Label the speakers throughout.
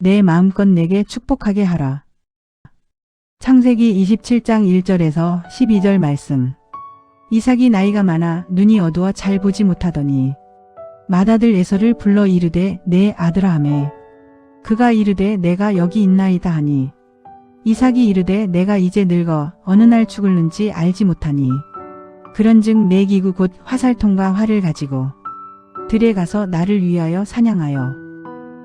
Speaker 1: 내 마음껏 내게 축복하게 하라. 창세기 27장 1절에서 12절 말씀. 이삭이 나이가 많아 눈이 어두워 잘 보지 못하더니 맏아들 에서를 불러 이르되 내 아들아 하매 그가 이르되 내가 여기 있나이다 하니 이삭이 이르되 내가 이제 늙어 어느 날 죽을는지 알지 못하니 그런즉 내 기구 곧 화살통과 활을 가지고 들에 가서 나를 위하여 사냥하여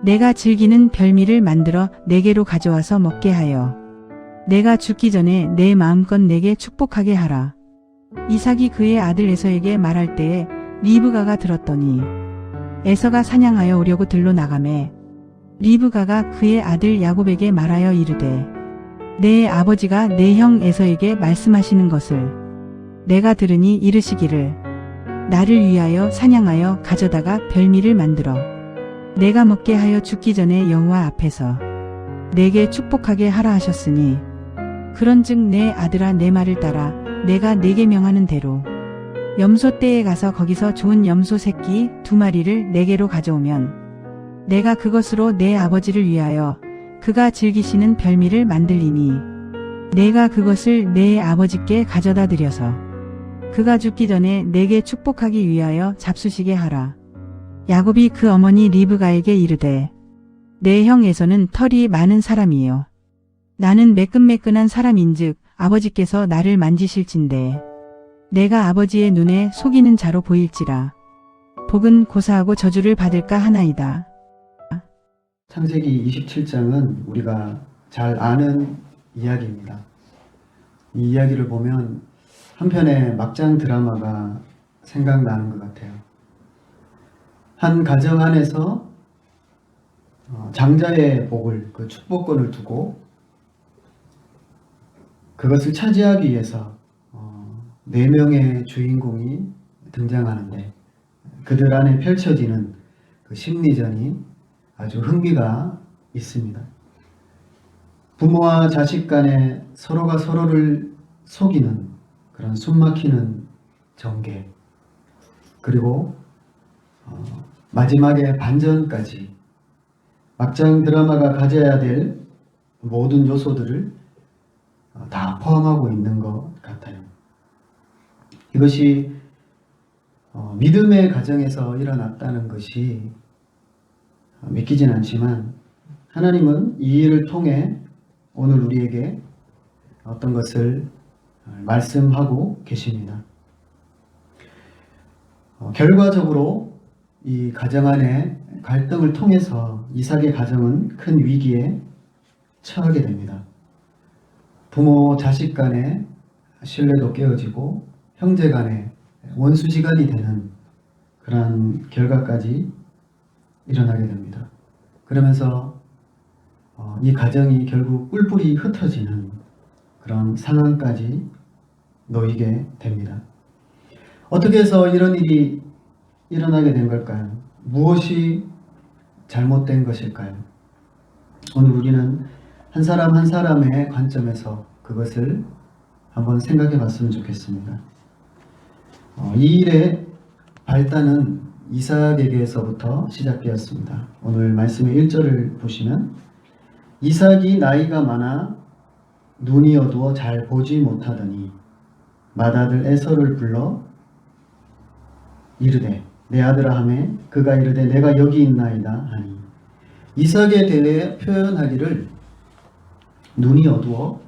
Speaker 1: 내가 즐기는 별미를 만들어 내게로 가져와서 먹게 하여 내가 죽기 전에 내 마음껏 내게 축복하게 하라. 이삭이 그의 아들 에서에게 말할 때에 리브가가 들었더니 에서가 사냥하여 오려고 들로 나가매 리브가가 그의 아들 야곱에게 말하여 이르되 내 아버지가 내 형 에서에게 말씀하시는 것을 내가 들으니 이르시기를 나를 위하여 사냥하여 가져다가 별미를 만들어 내가 먹게 하여 죽기 전에 여호와 앞에서 내게 축복하게 하라 하셨으니 그런즉 내 아들아 내 말을 따라 내가 네게 명하는 대로 염소 떼에 가서 거기서 좋은 염소 새끼 2마리를 내게로 가져오면 내가 그것으로 내 아버지를 위하여 그가 즐기시는 별미를 만들리니 내가 그것을 내 아버지께 가져다 드려서 그가 죽기 전에 내게 축복하기 위하여 잡수시게 하라. 야곱이 그 어머니 리브가에게 이르되 내 형 에서는 털이 많은 사람이요 나는 매끈매끈한 사람인즉 아버지께서 나를 만지실진대 내가 아버지의 눈에 속이는 자로 보일지라 복은 고사하고 저주를 받을까 하나이다.
Speaker 2: 창세기 27장은 우리가 잘 아는 이야기입니다. 이 이야기를 보면 한편의 막장 드라마가 생각나는 것 같아요. 한 가정 안에서 장자의 복을, 그 축복권을 두고 그것을 차지하기 위해서 4명의 주인공이 등장하는데 그들 안에 펼쳐지는 그 심리전이 아주 흥미가 있습니다. 부모와 자식 간에 서로가 서로를 속이는 그런 숨막히는 전개, 그리고 마지막에 반전까지 막장 드라마가 가져야 될 모든 요소들을 다 포함하고 있는 것 같아요. 이것이 믿음의 가정에서 일어났다는 것이 믿기진 않지만 하나님은 이 일을 통해 오늘 우리에게 어떤 것을 말씀하고 계십니다. 결과적으로 이 가정 안의 갈등을 통해서 이삭의 가정은 큰 위기에 처하게 됩니다. 부모 자식 간의 신뢰도 깨어지고 형제 간의 원수지간이 되는 그러한 결과까지 일어나게 됩니다. 그러면서 이 가정이 결국 뿔뿔이 흩어지는 그런 상황까지 놓이게 됩니다. 어떻게 해서 이런 일이 일어나게 된 걸까요? 무엇이 잘못된 것일까요? 오늘 우리는 한 사람 한 사람의 관점에서 그것을 한번 생각해 봤으면 좋겠습니다. 이 일의 발단은 이삭에게서부터 시작되었습니다. 오늘 말씀의 1절을 보시면 이삭이 나이가 많아 눈이 어두워 잘 보지 못하더니 맏아들 에서를 불러 이르되 내 아들아 하매 그가 이르되 내가 여기 있나이다 하니 이삭에 대해 표현하기를 눈이 어두워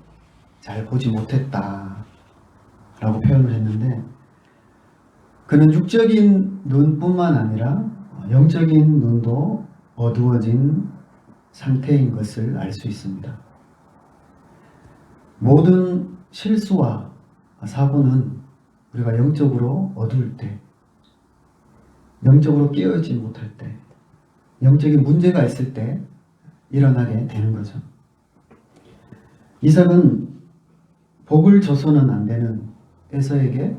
Speaker 2: 잘 보지 못했다 라고 표현을 했는데 그는 육적인 눈뿐만 아니라 영적인 눈도 어두워진 상태인 것을 알 수 있습니다. 모든 실수와 사고는 우리가 영적으로 어두울 때, 영적으로 깨어있지 못할 때, 영적인 문제가 있을 때 일어나게 되는 거죠. 이삭은 복을 줘서는 안 되는 에서에게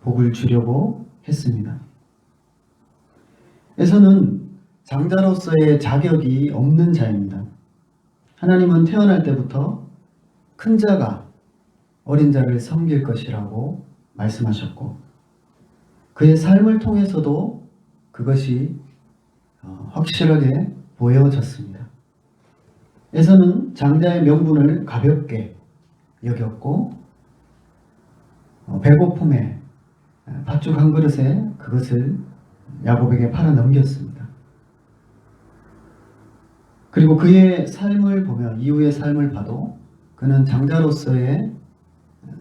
Speaker 2: 복을 주려고 했습니다. 에서는 장자로서의 자격이 없는 자입니다. 하나님은 태어날 때부터 큰 자가 어린 자를 섬길 것이라고 말씀하셨고 그의 삶을 통해서도 그것이 확실하게 보여졌습니다. 에서는 장자의 명분을 가볍게 여겼고 배고픔에 팥죽 한 그릇에 그것을 야곱에게 팔아 넘겼습니다. 그리고 그의 삶을 보면 이후의 삶을 봐도 그는 장자로서의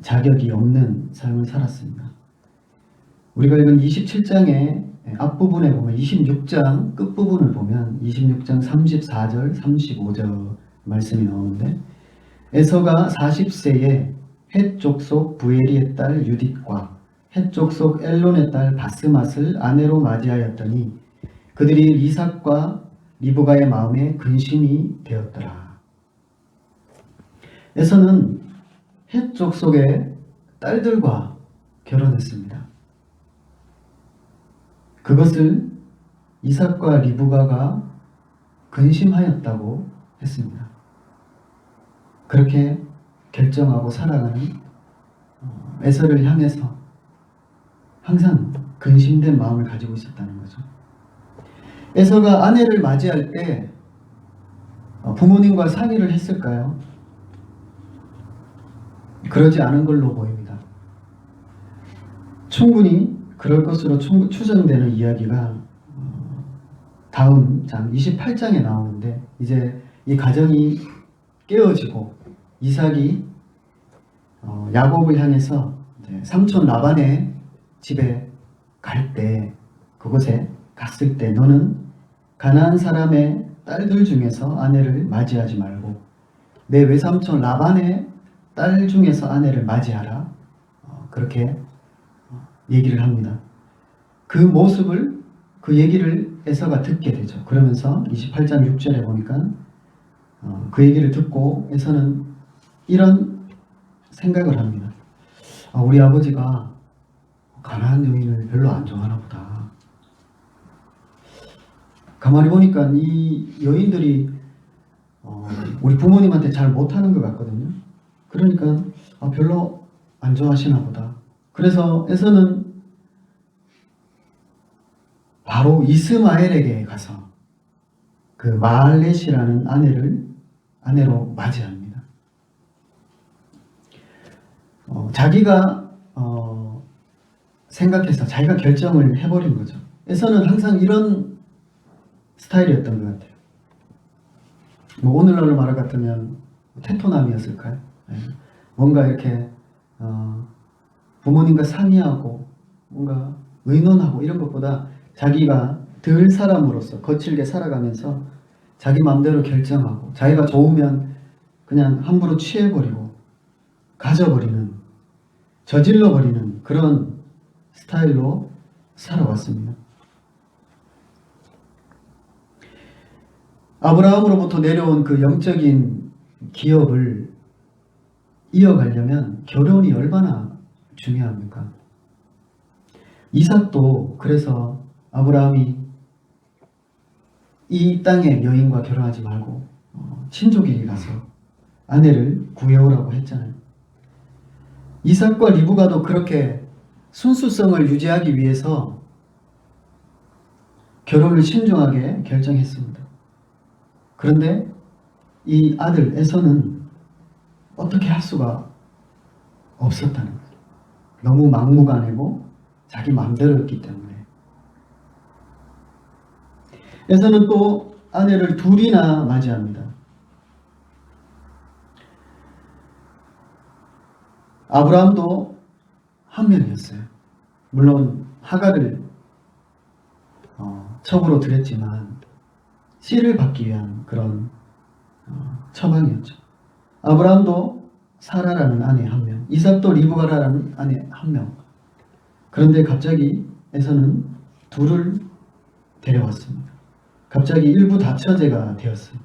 Speaker 2: 자격이 없는 삶을 살았습니다. 우리가 읽은 27장의 앞부분에 보면 26장 끝부분을 보면 26장 34절 35절 말씀이 나오는데 에서가 40세에 헷 족속 부에리의 딸 유딧과 헷 족속 엘론의 딸 바스맛을 아내로 맞이하였더니 그들이 이삭과 리브가의 마음에 근심이 되었더라. 에서는 헷 족속의 딸들과 결혼했습니다. 그것을 이삭과 리브가가 근심하였다고 했습니다. 그렇게 결정하고 살아가는 에서를 향해서 항상 근심된 마음을 가지고 있었다는 거죠. 에서가 아내를 맞이할 때 부모님과 상의를 했을까요? 그러지 않은 걸로 보입니다. 충분히 그럴 것으로 추정되는 이야기가 다음 장 28장에 나오는데 이제 이 가정이 깨어지고 이삭이 야곱을 향해서 삼촌 라반의 집에 갈 때 그곳에 갔을 때 너는 가나안 사람의 딸들 중에서 아내를 맞이하지 말고 내 외삼촌 라반의 딸 중에서 아내를 맞이하라. 그렇게 얘기를 합니다. 그 모습을 그 얘기를 에서가 듣게 되죠. 그러면서 28장 6절에 보니까 그 얘기를 듣고 에서는 이런 생각을 합니다. 우리 아버지가 가나안 여인을 별로 안 좋아하나 보다. 가만히 보니까 이 여인들이 우리 부모님한테 잘 못하는 것 같거든요. 그러니까 별로 안 좋아하시나 보다. 그래서 에서는 바로 이스마엘에게 가서 그 마알렛이라는 아내로 맞이합니다. 자기가 생각해서 자기가 결정을 해버린 거죠. 에서는 항상 이런 스타일이었던 것 같아요. 오늘날로 말할 것 같으면 테토남이었을까요? 뭔가 이렇게 부모님과 상의하고 뭔가 의논하고 이런 것보다 자기가 덜 사람으로서 거칠게 살아가면서 자기 마음대로 결정하고 자기가 좋으면 그냥 함부로 취해버리고 가져버리는 저질러버리는 그런 스타일로 살아왔습니다. 아브라함으로부터 내려온 그 영적인 기업을 이어가려면 결혼이 얼마나 중요합니까? 이삭도 그래서 아브라함이 이 땅의 여인과 결혼하지 말고 친족에게 가서 아내를 구해오라고 했잖아요. 이삭과 리브가도 그렇게 순수성을 유지하기 위해서 결혼을 신중하게 결정했습니다. 그런데 이 아들 에서는 어떻게 할 수가 없었다는 거죠. 너무 막무가내고 자기 마음대로였기 때문에. 에서는 또 아내를 둘이나 맞이합니다. 아브라함도 한 명이었어요. 물론 하갈을 첩으로 들였지만 씨를 받기 위한 그런 처방이었죠. 아브라함도 사라라는 아내 한 명, 이삭도 리브가라는 아내 한 명. 그런데 갑자기 에서는 둘을 데려왔습니다. 갑자기 일부 다처제가 되었어요.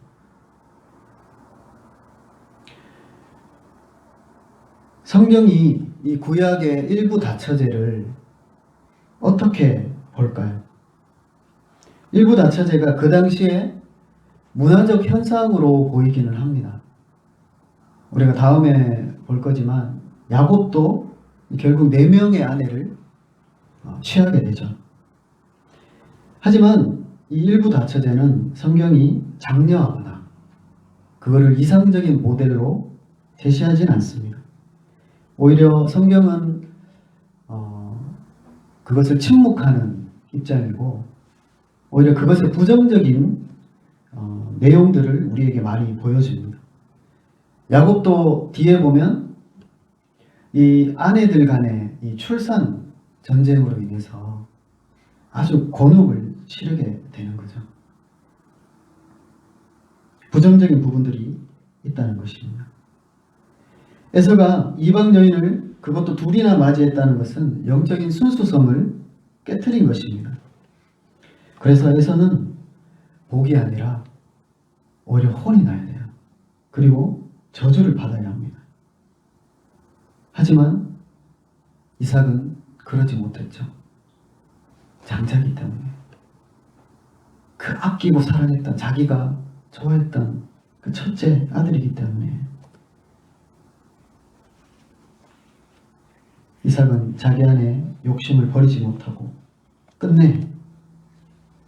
Speaker 2: 성경이 이 구약의 일부 다처제를 어떻게 볼까요? 일부 다처제가 그 당시에 문화적 현상으로 보이기는 합니다. 우리가 다음에 볼 거지만 야곱도 결국 4명의 아내를 취하게 되죠. 하지만 이 일부 다처제는 성경이 장려하거나 그거를 이상적인 모델로 제시하진 않습니다. 오히려 성경은 그것을 침묵하는 입장이고 오히려 그것의 부정적인 내용들을 우리에게 많이 보여줍니다. 야곱도 뒤에 보면 이 아내들 간의 이 출산 전쟁으로 인해서 아주 곤혹을 치르게 되는 거죠. 부정적인 부분들이 있다는 것입니다. 에서가 이방 여인을 그것도 둘이나 맞이했다는 것은 영적인 순수성을 깨트린 것입니다. 그래서 에서는 복이 아니라 오히려 혼이 나야 돼요. 그리고 저주를 받아야 합니다. 하지만 이삭은 그러지 못했죠. 장자기 때문에. 그 아끼고 사랑했던 자기가 좋아했던 그 첫째 아들이기 때문에 이삭은 자기 안에 욕심을 버리지 못하고 끝내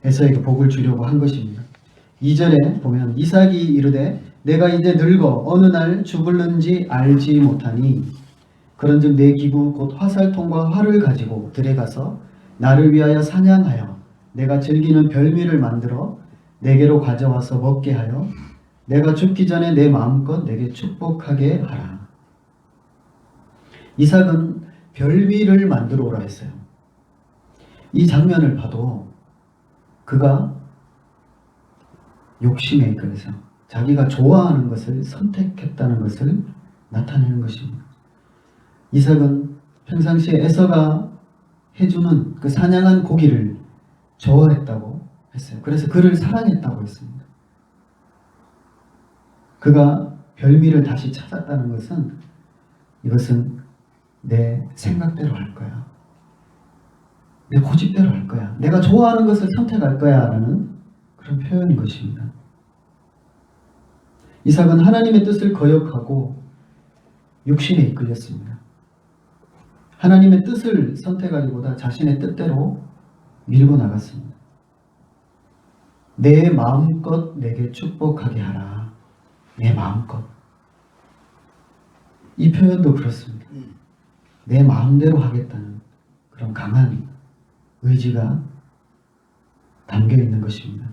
Speaker 2: 에서에게 복을 주려고 한 것입니다. 2절에 보면 이삭이 이르되 내가 이제 늙어 어느 날 죽을는지 알지 못하니 그런즉 내 기구 곧 화살통과 활을 가지고 들에 가서 나를 위하여 사냥하여 내가 즐기는 별미를 만들어 내게로 가져와서 먹게 하여 내가 죽기 전에 내 마음껏 내게 축복하게 하라. 이삭은 별미를 만들어 오라 했어요. 이 장면을 봐도 그가 욕심에 이끌려서 자기가 좋아하는 것을 선택했다는 것을 나타내는 것입니다. 이삭은 평상시에 에서가 해주는 그 사냥한 고기를 좋아했다고 했어요. 그래서 그를 사랑했다고 했습니다. 그가 별미를 다시 찾았다는 것은 이것은 내 생각대로 할 거야. 내 고집대로 할 거야. 내가 좋아하는 것을 선택할 거야 라는 그런 표현인 것입니다. 이삭은 하나님의 뜻을 거역하고 육신에 이끌렸습니다. 하나님의 뜻을 선택하기보다 자신의 뜻대로 밀고 나갔습니다. 내 마음껏 내게 축복하게 하라. 내 마음껏. 이 표현도 그렇습니다. 내 마음대로 하겠다는 그런 강한 의지가 담겨 있는 것입니다.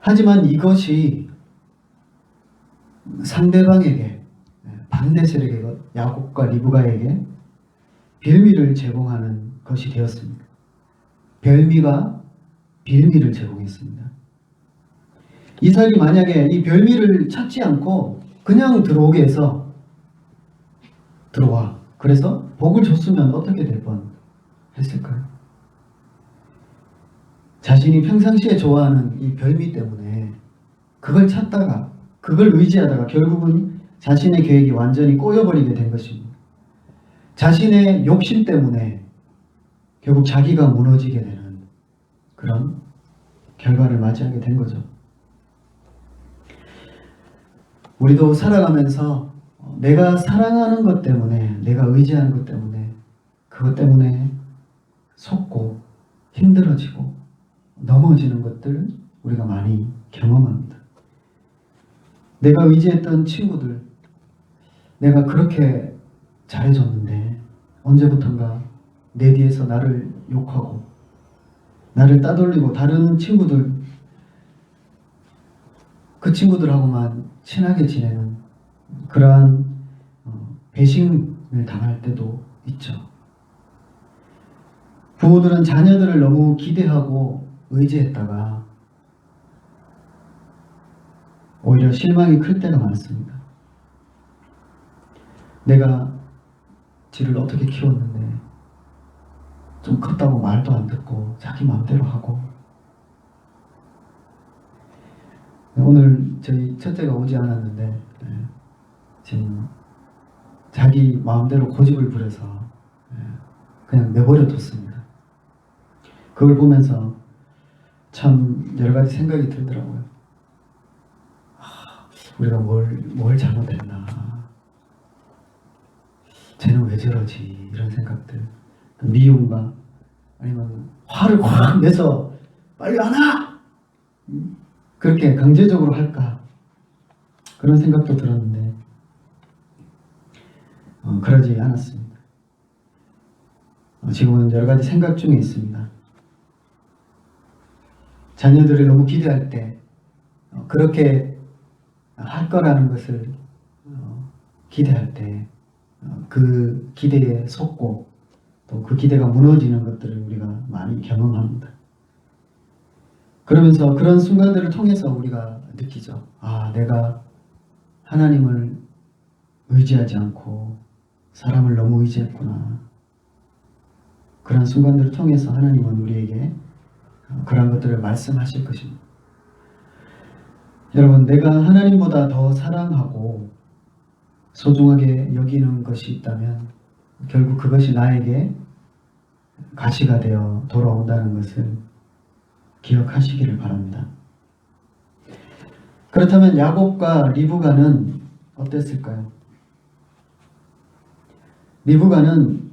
Speaker 2: 하지만 이것이 상대방에게 반대 세력의 야곱과 리브가에게 빌미를 제공하는 것이 되었습니다. 별미가 빌미를 제공했습니다. 이삭이 만약에 이 별미를 찾지 않고 그냥 들어오게 해서 들어와. 그래서 복을 줬으면 어떻게 될 뻔했을까요? 자신이 평상시에 좋아하는 이 별미 때문에 그걸 찾다가 그걸 의지하다가 결국은 자신의 계획이 완전히 꼬여버리게 된 것입니다. 자신의 욕심 때문에 결국 자기가 무너지게 되는 그런 결과를 맞이하게 된 거죠. 우리도 살아가면서 내가 사랑하는 것 때문에, 내가 의지하는 것 때문에, 그것 때문에 속고 힘들어지고 넘어지는 것들 우리가 많이 경험합니다. 내가 의지했던 친구들, 내가 그렇게 잘해줬는데 언제부턴가 내 뒤에서 나를 욕하고 나를 따돌리고 다른 친구들, 그 친구들하고만 친하게 지내는 그러한 배신을 당할 때도 있죠. 부모들은 자녀들을 너무 기대하고 의지했다가 오히려 실망이 클 때가 많습니다. 내가 지를 어떻게 키웠는데 좀 컸다고 말도 안 듣고 자기 마음대로 하고. 오늘 저희 첫째가 오지 않았는데 지금 자기 마음대로 고집을 부려서 그냥 내버려 뒀습니다. 그걸 보면서 참 여러 가지 생각이 들더라고요. 우리가 뭘 잘못했나, 쟤는 왜 저러지, 이런 생각들, 미움과 아니면 화를 확 내서 빨리 안 와! 그렇게 강제적으로 할까? 그런 생각도 들었는데 그러지 않았습니다. 지금은 여러 가지 생각 중에 있습니다. 자녀들을 너무 기대할 때 그렇게 할 거라는 것을 기대할 때 그 기대에 속고 또 그 기대가 무너지는 것들을 우리가 많이 경험합니다. 그러면서 그런 순간들을 통해서 우리가 느끼죠. 아, 내가 하나님을 의지하지 않고 사람을 너무 의지했구나. 그런 순간들을 통해서 하나님은 우리에게 그런 것들을 말씀하실 것입니다. 여러분, 내가 하나님보다 더 사랑하고 소중하게 여기는 것이 있다면 결국 그것이 나에게 가시가 되어 돌아온다는 것을 기억하시기를 바랍니다. 그렇다면 야곱과 리브가는 어땠을까요? 리브가는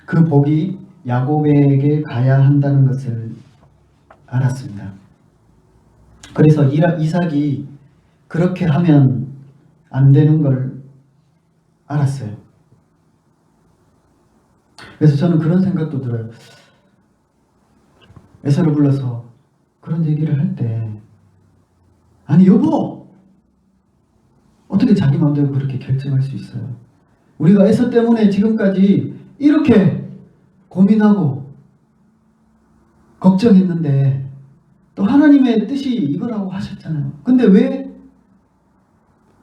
Speaker 2: 그 복이 야곱에게 가야 한다는 것을 알았습니다. 그래서 이삭이 그렇게 하면 안 되는 걸 알았어요. 그래서 저는 그런 생각도 들어요. 에서를 불러서 그런 얘기를 할 때, 아니 여보, 어떻게 자기 마음대로 그렇게 결정할 수 있어요? 우리가 에서 때문에 지금까지 이렇게 고민하고 걱정했는데 또 하나님의 뜻이 이거라고 하셨잖아요. 근데 왜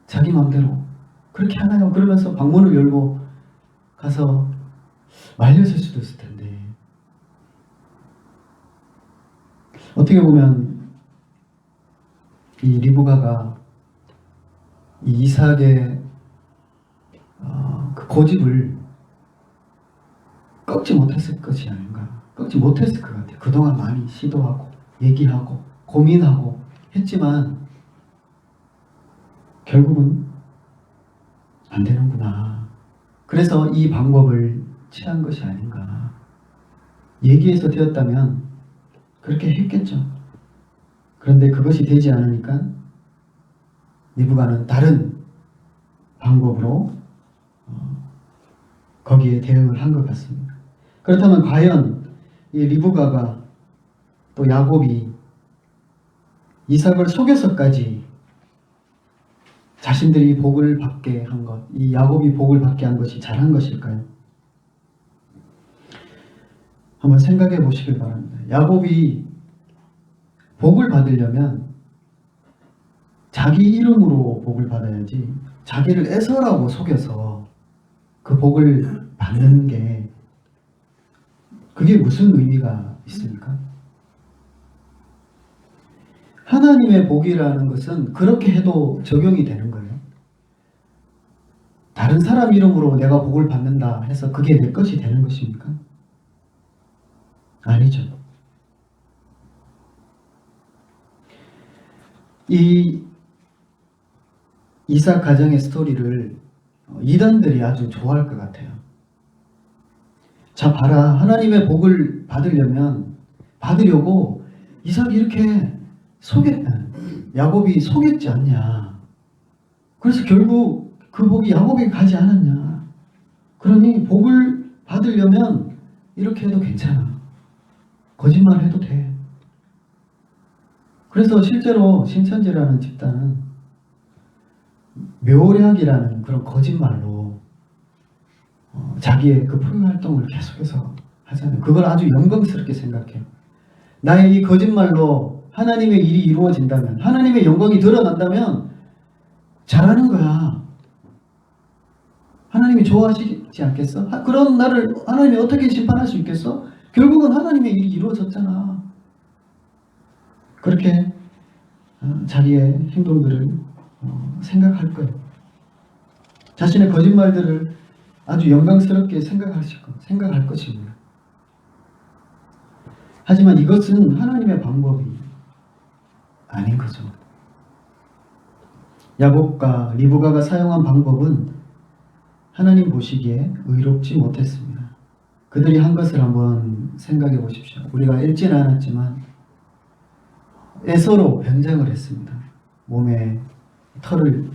Speaker 2: 자기 마음대로 그렇게 하나요? 그러면서 방문을 열고 가서 말렸을 수도 있을 텐데, 어떻게 보면 이 리브가가 이 이삭의 그 고집을 꺾지 못했을 것이 아닌가. 꺾지 못했을 것 같아요. 그동안 많이 시도하고 얘기하고 고민하고 했지만 결국은 안 되는구나. 그래서 이 방법을 취한 것이 아닌가. 얘기해서 되었다면 그렇게 했겠죠. 그런데 그것이 되지 않으니까 리브가는 다른 방법으로 거기에 대응을 한 것 같습니다. 그렇다면 과연 이 리브가가 또 야곱이 이삭을 속여서까지 자신들이 복을 받게 한 것, 이 야곱이 복을 받게 한 것이 잘한 것일까요? 한번 생각해 보시길 바랍니다. 야곱이 복을 받으려면 자기 이름으로 복을 받아야지 자기를 에서라고 속여서 그 복을 받는 게 그게 무슨 의미가 있습니까? 하나님의 복이라는 것은 그렇게 해도 적용이 되는 거예요. 다른 사람 이름으로 내가 복을 받는다 해서 그게 내 것이 되는 것입니까? 아니죠. 이 이삭 가정의 스토리를 이단들이 아주 좋아할 것 같아요. 자, 봐라. 하나님의 복을 받으려고 이삭이 이렇게 야곱이 속였지 않냐. 그래서 결국 그 복이 야곱에게 가지 않았냐. 그러니 복을 받으려면 이렇게 해도 괜찮아. 거짓말 해도 돼. 그래서 실제로 신천지라는 집단은 묘략이라는 그런 거짓말로 자기의 그 프로 활동을 계속해서 하잖아요. 그걸 아주 영광스럽게 생각해요. 나의 이 거짓말로 하나님의 일이 이루어진다면, 하나님의 영광이 드러난다면 잘하는 거야. 하나님이 좋아하시지 않겠어? 그런 나를 하나님이 어떻게 심판할 수 있겠어? 결국은 하나님의 일이 이루어졌잖아. 그렇게 자기의 행동들을 생각할 거예요. 자신의 거짓말들을 아주 영광스럽게 생각할 것입니다. 하지만 이것은 하나님의 방법이 아닌 거죠. 야곱과 리브가가 사용한 방법은 하나님 보시기에 의롭지 못했습니다. 그들이 한 것을 한번 생각해 보십시오. 우리가 읽지는 않았지만 에서로 변장을 했습니다. 몸에 털을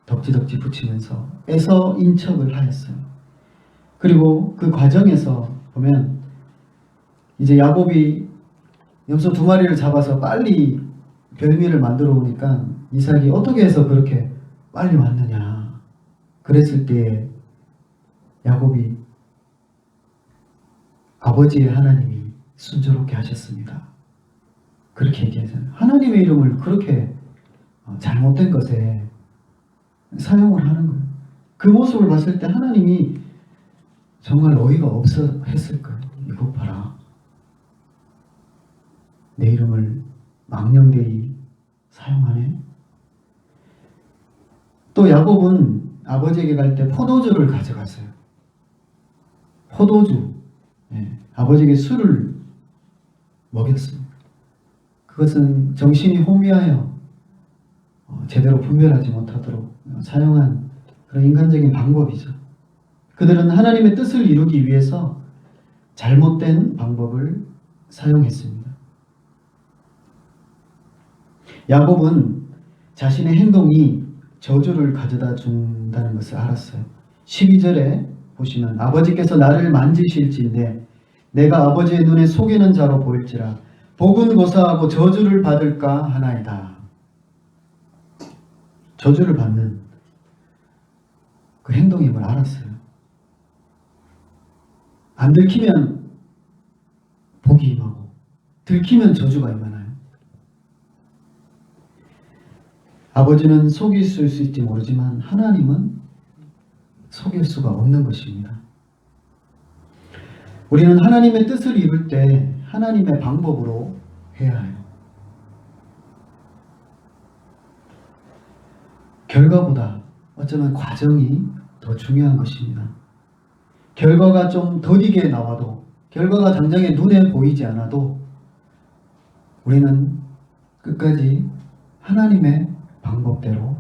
Speaker 2: 덕지덕지 붙이면서 에서 인척을 하였어요. 그리고 그 과정에서 보면 이제 야곱이 염소 2마리를 잡아서 빨리 별미를 만들어 오니까 이삭이 어떻게 해서 그렇게 빨리 왔느냐. 그랬을 때 야곱이 아버지의 하나님이 순조롭게 하셨습니다. 그렇게 얘기하잖아요. 하나님의 이름을 그렇게 잘못된 것에 사용을 하는 거예요. 그 모습을 봤을 때 하나님이 정말 어이가 없어 했을 거예요. 이것 봐라. 내 이름을 망령되이 사용하네. 또 야곱은 아버지에게 갈 때 포도주를 가져갔어요. 포도주. 아버지에게 술을 먹였습니다. 그것은 정신이 혼미하여 제대로 분별하지 못하도록 사용한 그런 인간적인 방법이죠. 그들은 하나님의 뜻을 이루기 위해서 잘못된 방법을 사용했습니다. 야곱은 자신의 행동이 저주를 가져다 준다는 것을 알았어요. 12절에 보시면 아버지께서 나를 만지실진데 내가 아버지의 눈에 속이는 자로 보일지라 복은 고사하고 저주를 받을까 하나이다. 저주를 받는 그 행동임을 알았어요. 안 들키면 복이 임하고 들키면 저주가 임하나요? 아버지는 속일 수 있을지 모르지만 하나님은 속일 수가 없는 것입니다. 우리는 하나님의 뜻을 이룰 때 하나님의 방법으로 해야 해요. 결과보다 어쩌면 과정이 더 중요한 것입니다. 결과가 좀 더디게 나와도, 결과가 당장에 눈에 보이지 않아도 우리는 끝까지 하나님의 방법대로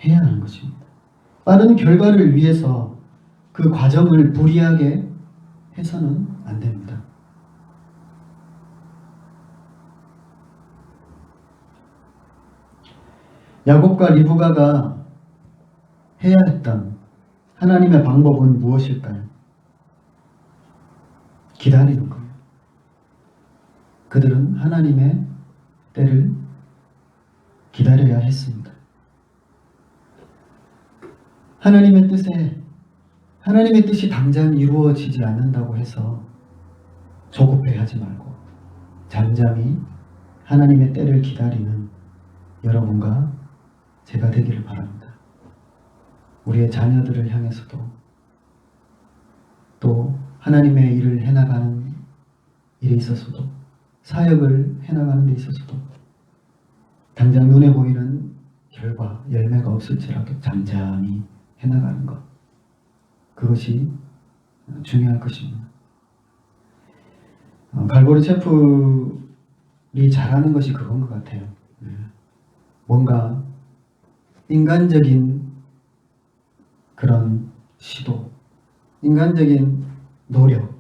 Speaker 2: 해야 하는 것입니다. 빠른 결과를 위해서 그 과정을 불이하게 해서는 안 됩니다. 야곱과 리브가가 해야 했던 하나님의 방법은 무엇일까요? 기다리는 거예요. 그들은 하나님의 때를 기다려야 했습니다. 하나님의 뜻이 당장 이루어지지 않는다고 해서 조급해하지 말고 잠잠히 하나님의 때를 기다리는 여러분과 제가 되기를 바랍니다. 우리의 자녀들을 향해서도 또 하나님의 일을 해나가는 일에 있어서도 사역을 해나가는 데 있어서도 당장 눈에 보이는 결과, 열매가 없을지라도 잠잠히 해나가는 것, 그것이 중요할 것입니다. 갈보리 채플이 잘하는 것이 그건 것 같아요. 뭔가 인간적인 그런 시도, 인간적인 노력,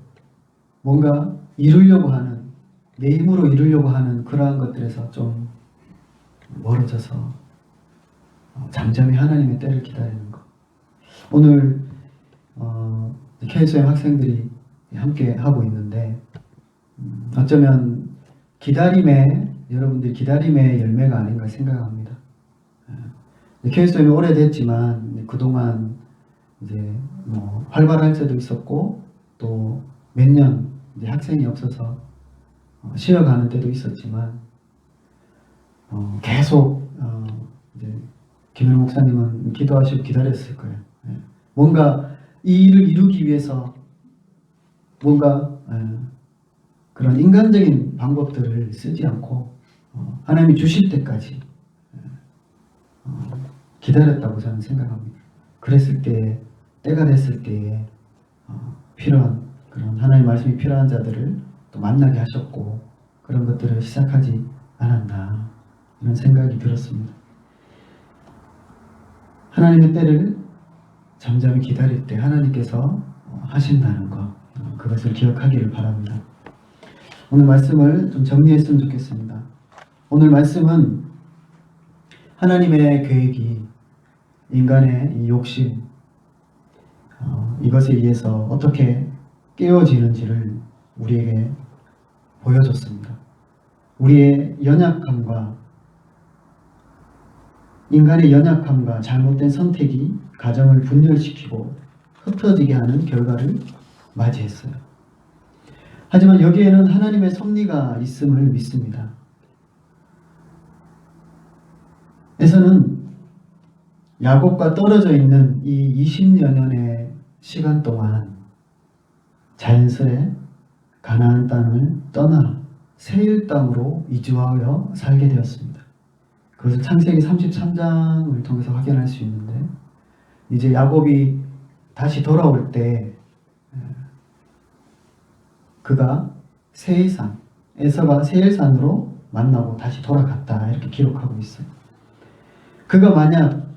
Speaker 2: 뭔가 이루려고 하는, 내 힘으로 이루려고 하는 그러한 것들에서 좀 멀어져서 잠잠히 하나님의 때를 기다리는 것. 오늘 KSM 학생들이 함께 하고 있는데 어쩌면 여러분들이 기다림의 열매가 아닌가 생각합니다. KSM이 오래됐지만 그동안 이제 활발할 때도 있었고 또 몇 년 학생이 없어서 쉬어가는 때도 있었지만 계속 이제 김현우 목사님은 기도하시고 기다렸을 거예요. 뭔가 이 일을 이루기 위해서 뭔가 그런 인간적인 방법들을 쓰지 않고 하나님이 주실 때까지 기다렸다고 저는 생각합니다. 그랬을 때, 때가 됐을 때에 필요한 그런 하나님의 말씀이 필요한 자들을 또 만나게 하셨고 그런 것들을 시작하지 않았나 이런 생각이 들었습니다. 하나님의 때를 잠잠히 기다릴 때 하나님께서 하신다는 것, 그것을 기억하기를 바랍니다. 오늘 말씀을 좀 정리했으면 좋겠습니다. 오늘 말씀은 하나님의 계획이 인간의 이 욕심, 이것에 의해서 어떻게 깨어지는지를 우리에게 보여줬습니다. 우리의 연약함과 인간의 연약함과 잘못된 선택이 가정을 분열시키고 흩어지게 하는 결과를 맞이했어요. 하지만 여기에는 하나님의 섭리가 있음을 믿습니다. 에서는 야곱과 떨어져 있는 이 20여 년의 시간 동안 자연스레 가나안 땅을 떠나 세일 땅으로 이주하여 살게 되었습니다. 그것을 창세기 33장을 통해서 확인할 수 있는데, 이제 야곱이 다시 돌아올 때 그가 세일산, 에서가 세일산으로 만나고 다시 돌아갔다, 이렇게 기록하고 있어요. 그가 만약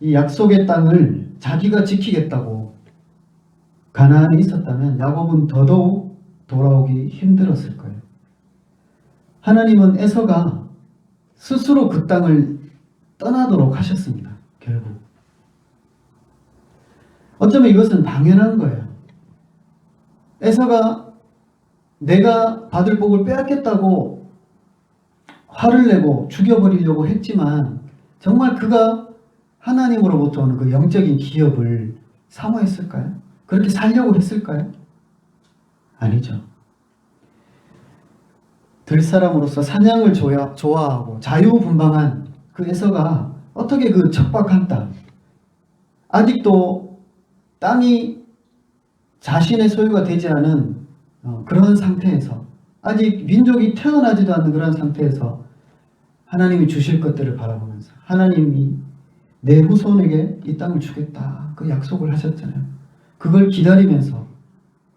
Speaker 2: 이 약속의 땅을 자기가 지키겠다고 가나안에 있었다면 야곱은 더더욱 돌아오기 힘들었을 거예요. 하나님은 에서가 스스로 그 땅을 떠나도록 하셨습니다. 결국 어쩌면 이것은 당연한 거예요. 에서가 내가 받을 복을 빼앗겠다고 화를 내고 죽여버리려고 했지만, 정말 그가 하나님으로부터 오는 그 영적인 기업을 사모했을까요? 그렇게 살려고 했을까요? 아니죠. 들사람으로서 사냥을 좋아하고 자유분방한 그 에서가 어떻게 그 척박한 땅, 아직도 땅이 자신의 소유가 되지 않은 그런 상태에서, 아직 민족이 태어나지도 않는 그런 상태에서 하나님이 주실 것들을 바라보면서, 하나님이 내 후손에게 이 땅을 주겠다, 그 약속을 하셨잖아요. 그걸 기다리면서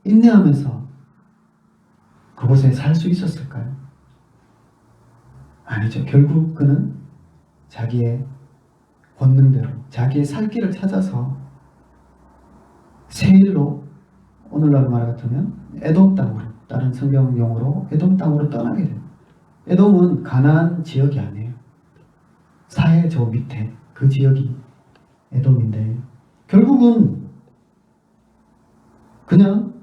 Speaker 2: 인내하면서 그곳에 살 수 있었을까요? 아니죠. 결국 그는 자기의 본능대로 자기의 살 길을 찾아서 세일로, 오늘날 말 같으면 에돔 땅으로, 다른 성경 용어로 에돔 땅으로 떠나게 됩니다. 에돔은 가나안 지역이 아니에요. 사해 저 밑에 그 지역이 에돔인데, 결국은 그냥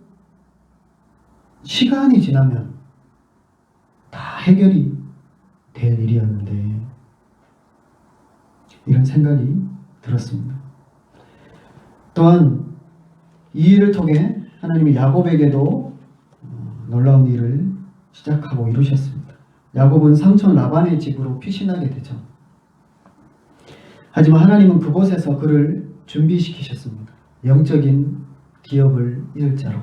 Speaker 2: 시간이 지나면 다 해결이 될 일이었는데, 이런 생각이 들었습니다. 또한 이 일을 통해 하나님이 야곱에게도 놀라운 일을 시작하고 이루셨습니다. 야곱은 삼촌 라반의 집으로 피신하게 되죠. 하지만 하나님은 그곳에서 그를 준비시키셨습니다. 영적인 기업을 이을 자로.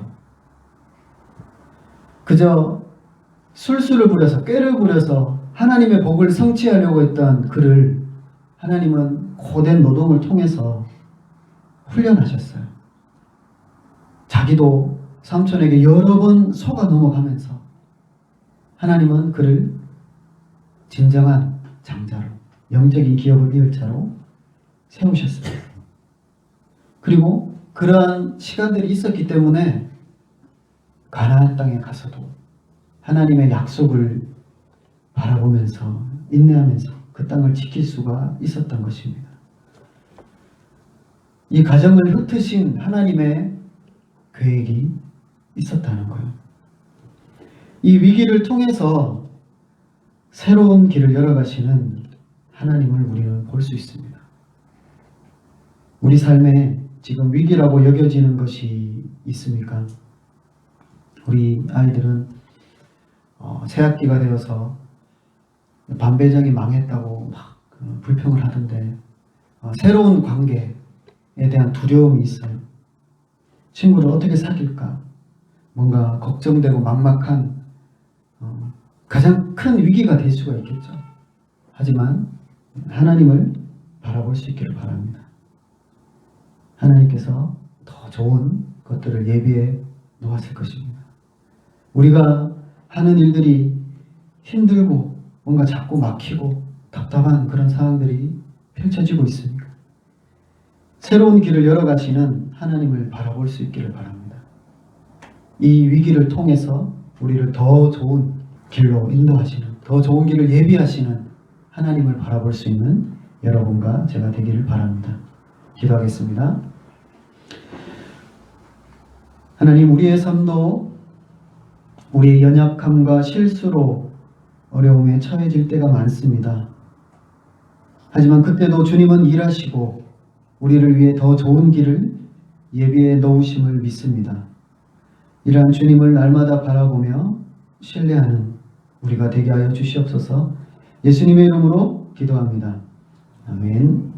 Speaker 2: 그저 술수를 부려서, 꾀를 부려서 하나님의 복을 성취하려고 했던 그를 하나님은 고된 노동을 통해서 훈련하셨어요. 자기도 삼촌에게 여러 번 속아 넘어가면서 하나님은 그를 진정한 장자로, 영적인 기업을 이을 자로 세우셨습니다. 그리고 그러한 시간들이 있었기 때문에 가나안 땅에 가서도 하나님의 약속을 바라보면서 인내하면서 그 땅을 지킬 수가 있었던 것입니다. 이 가정을 흩으신 하나님의 계획이 있었다는 거예요. 이 위기를 통해서 새로운 길을 열어가시는 하나님을 우리는 볼 수 있습니다. 우리 삶에 지금 위기라고 여겨지는 것이 있습니까? 우리 아이들은 새학기가 되어서 반배정이 망했다고 막 불평을 하던데, 새로운 관계에 대한 두려움이 있어요. 친구를 어떻게 사귈까? 뭔가 걱정되고 막막한 가장 큰 위기가 될 수가 있겠죠. 하지만 하나님을 바라볼 수 있기를 바랍니다. 하나님께서 더 좋은 것들을 예비해 놓았을 것입니다. 우리가 하는 일들이 힘들고 뭔가 자꾸 막히고 답답한 그런 상황들이 펼쳐지고 있습니까? 새로운 길을 열어가시는 하나님을 바라볼 수 있기를 바랍니다. 이 위기를 통해서 우리를 더 좋은 길로 인도하시는, 더 좋은 길을 예비하시는 하나님을 바라볼 수 있는 여러분과 제가 되기를 바랍니다. 기도하겠습니다. 하나님, 우리의 삶도 우리의 연약함과 실수로 어려움에 처해질 때가 많습니다. 하지만 그때도 주님은 일하시고 우리를 위해 더 좋은 길을 예비해 놓으심을 믿습니다. 이러한 주님을 날마다 바라보며 신뢰하는 우리가 되게 하여 주시옵소서. 예수님의 이름으로 기도합니다. 아멘.